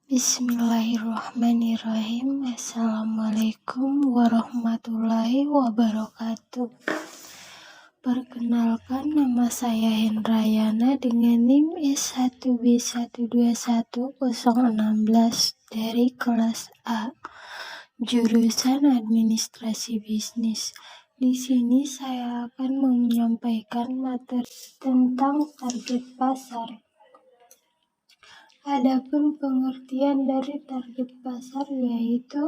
Bismillahirrahmanirrahim. Assalamualaikum warahmatullahi wabarakatuh. Perkenalkan, nama saya Hendrayana dengan NIM S1B1210016 dari kelas A, jurusan Administrasi Bisnis. Di sini saya akan menyampaikan materi tentang target pasar. Adapun pengertian dari target pasar yaitu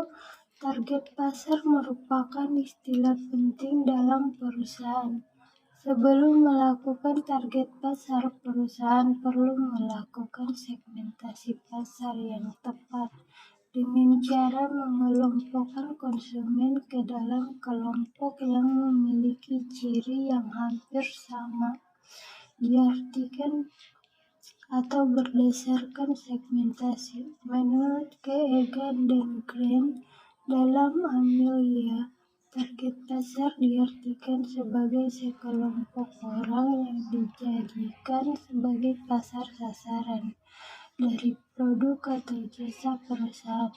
target pasar merupakan istilah penting dalam perusahaan. Sebelum melakukan target pasar, perusahaan perlu melakukan segmentasi pasar yang tepat dengan cara mengelompokkan konsumen ke dalam kelompok yang memiliki ciri yang hampir sama. Diartikan atau berdasarkan segmentasi. Menurut Egan dan Grant dalam Amelia, target pasar diartikan sebagai sekelompok orang yang dijadikan sebagai pasar sasaran dari produk atau jasa perusahaan.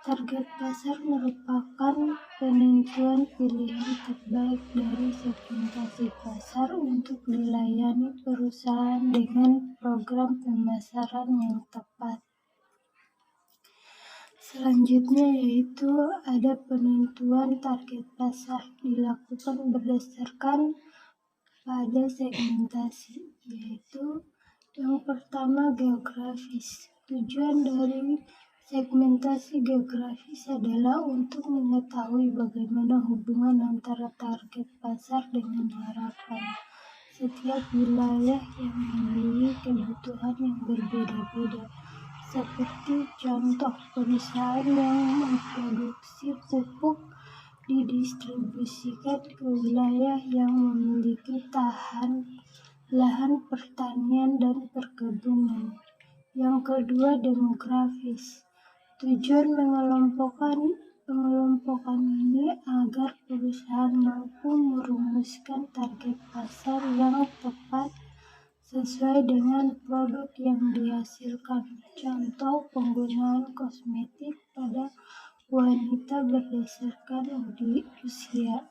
Target pasar merupakan penentuan pilihan terbaik dari segmentasi pasar untuk dilayani perusahaan dengan program pemasaran yang tepat. Selanjutnya yaitu ada penentuan target pasar dilakukan berdasarkan pada segmentasi, yaitu yang pertama geografis. Tujuan dari segmentasi geografis adalah untuk mengetahui bagaimana hubungan antara target pasar dengan harapan setiap wilayah yang memiliki kebutuhan yang berbeda-beda. Seperti contoh perusahaan yang memproduksi pupuk didistribusikan ke wilayah yang memiliki lahan pertanian dan perkebunan. Yang kedua, demografis. Tujuan pengelompokan ini agar perusahaan mampu merumuskan target pasar yang tepat sesuai dengan produk yang dihasilkan. Contoh, penggunaan kosmetik pada wanita berdasarkan usia.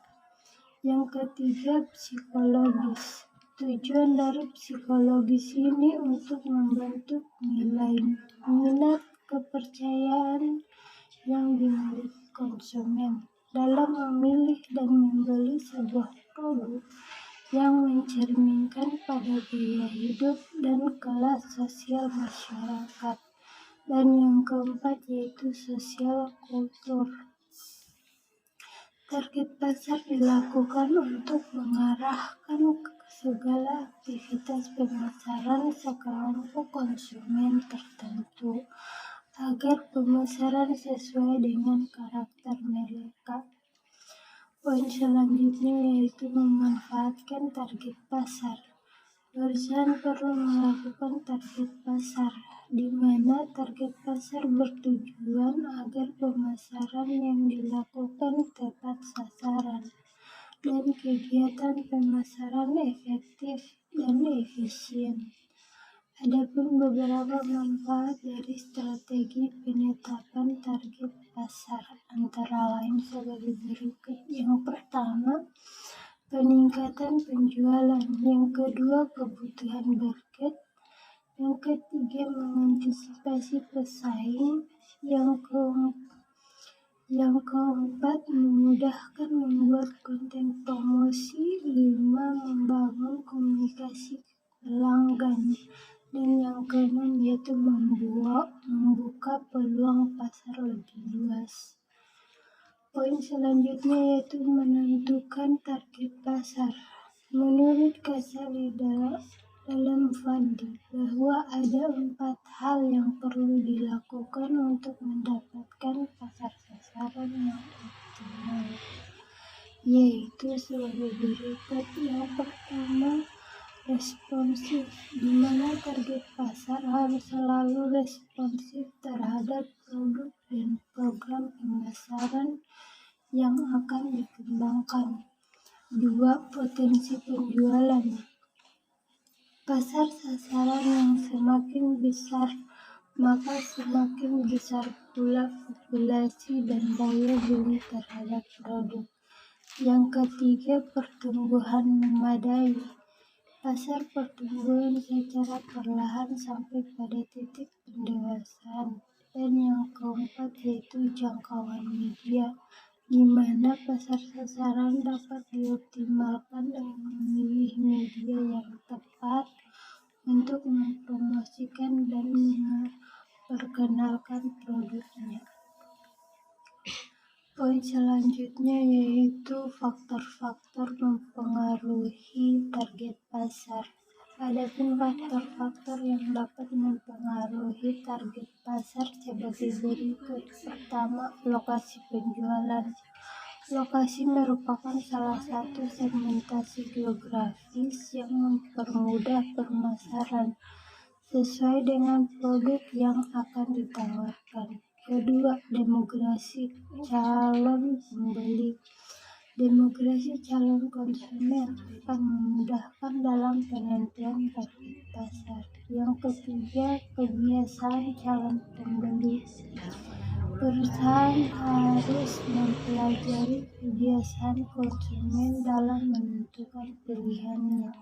Yang ketiga, psikologis. Tujuan dari psikologis ini untuk membentuk minat kepercayaan yang dimiliki konsumen dalam memilih dan membeli sebuah produk yang mencerminkan pada gaya hidup dan kelas sosial masyarakat. Dan yang keempat yaitu sosial kultur. Target pasar dilakukan untuk mengarahkan segala aktivitas pemasaran sekelompok konsumen tertentu agar pemasaran sesuai dengan karakter mereka. Poin selanjutnya yaitu memanfaatkan target pasar. Perusahaan perlu melakukan target pasar, di mana target pasar bertujuan agar pemasaran yang dilakukan tepat sasaran dan kegiatan pemasaran efektif dan efisien. Adapun beberapa manfaat dari strategi penetapan target pasar antara lain sebagai berikut. Yang pertama, peningkatan penjualan. Yang kedua, kebutuhan market. Yang ketiga, mengantisipasi pesaing. Yang keempat, memudahkan membuat konten promosi. 5. Membangun komunikasi pelanggan. Dan yang keenam yaitu membuka peluang pasar lebih luas. Poin selanjutnya yaitu menentukan target pasar. Menurut Ghazali dalam Fadi bahwa ada 4 hal yang perlu dilakukan untuk mendapatkan pasar sasaran yang optimal, yaitu sebagai berikut. Yang pertama, responsif, di mana target pasar harus selalu responsif terhadap produk dan program pemasaran yang akan dikembangkan. 2. Potensi penjualan. Pasar sasaran yang semakin besar maka semakin besar pula populasi dan daya beli terhadap produk. Yang ketiga, pertumbuhan memadai. Pasar pertumbuhan secara perlahan sampai pada titik pendewasaan. Dan yang keempat yaitu jangkauan media, di mana pasar sasaran dapat dioptimalkan dengan memilih media yang tepat untuk mempromosikan dan memperkenalkan produknya. Poin selanjutnya yaitu faktor-faktor mempengaruhi target pasar. Adapun faktor-faktor yang dapat mempengaruhi target pasar sebagai berikut. Pertama, lokasi penjualan. Lokasi merupakan salah satu segmentasi geografis yang mempermudah pemasaran sesuai dengan produk yang akan ditawarkan. Kedua, demografi calon pembeli. Demografi calon konsumen akan memudahkan dalam penentuan target pasar. Yang ketiga, kebiasaan calon pembeli. Perusahaan harus mempelajari kebiasaan konsumen dalam menentukan pilihannya.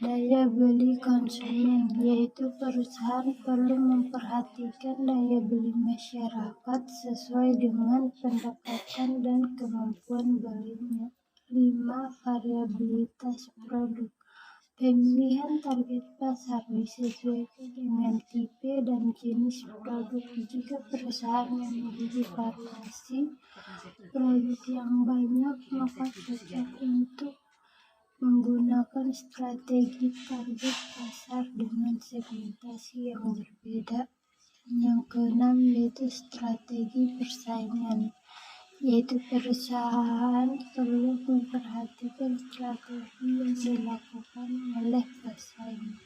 Daya beli konsumen, yaitu perusahaan perlu memperhatikan daya beli masyarakat sesuai dengan pendapatan dan kemampuan belinya. 5. Variabilitas produk. Pemilihan target pasar disesuaikan dengan tipe dan jenis produk. Jika perusahaan memiliki variasi produk yang banyak, maka cocok untuk menggunakan strategi target pasar dengan segmentasi yang berbeda. Yang keenam yaitu strategi persaingan, yaitu perusahaan perlu memperhatikan strategi yang dilakukan oleh pesaing.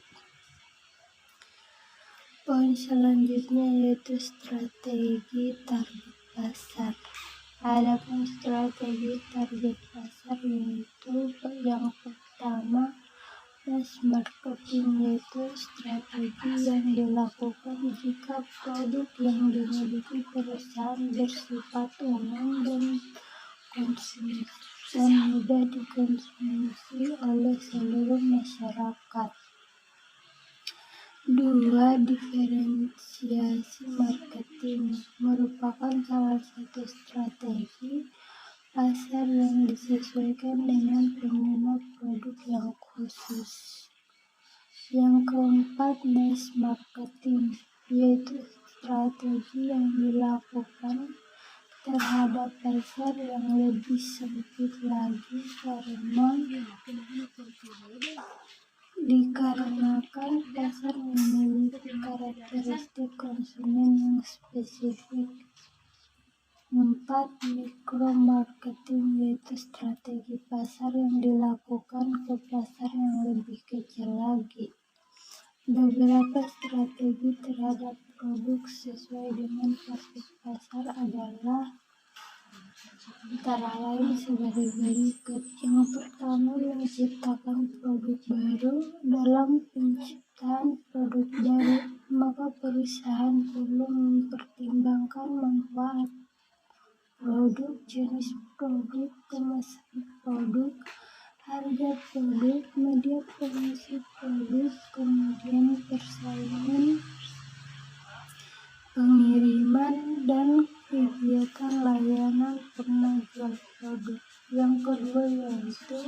Poin selanjutnya yaitu strategi target pasar. Adapun strategi target pasar yaitu yang pertama, mass marketing, yaitu strategi yang dilakukan jika produk yang dimiliki perusahaan bersifat umum dan mudah dikonsumsi oleh seluruh masyarakat. 2. Diferensiasi marketing merupakan salah satu strategi pasar yang disesuaikan dengan pengguna produk yang khusus. Yang keempat, mass marketing, yaitu strategi yang dilakukan terhadap pasar yang lebih sempit lagi dikarenakan pasar memiliki karakteristik konsumen yang spesifik. 4. Mikro-marketing, yaitu strategi pasar yang dilakukan ke pasar yang lebih kecil lagi. Beberapa strategi terhadap produk sesuai dengan target pasar adalah antara lain sebagai berikut. Yang pertama, menciptakan produk baru. Dalam penciptaan produk baru, maka perusahaan perlu mempertimbangkan manfaat produk, jenis produk, kemasan produk, harga produk, media promosi produk, kemudian persaingan, pengiriman, dan kegiatan layanan penjual produk. Yang kedua yaitu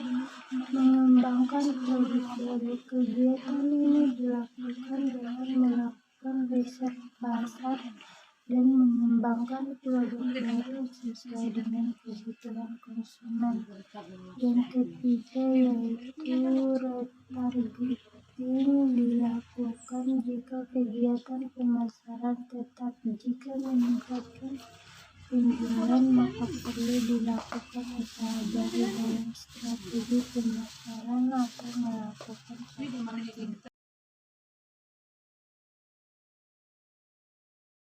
mengembangkan produk baru. Kegiatan ini dilakukan dengan melakukan riset pasar dan mengembangkan produk baru sesuai dengan kebutuhan konsumen. Yang ketiga yaitu retargeting dilakukan jika kegiatan pemasaran tetap jika meningkatkan penjualan, maka perlu dilakukan usaha baru dalam strategi pemasaran atau melakukan marketing.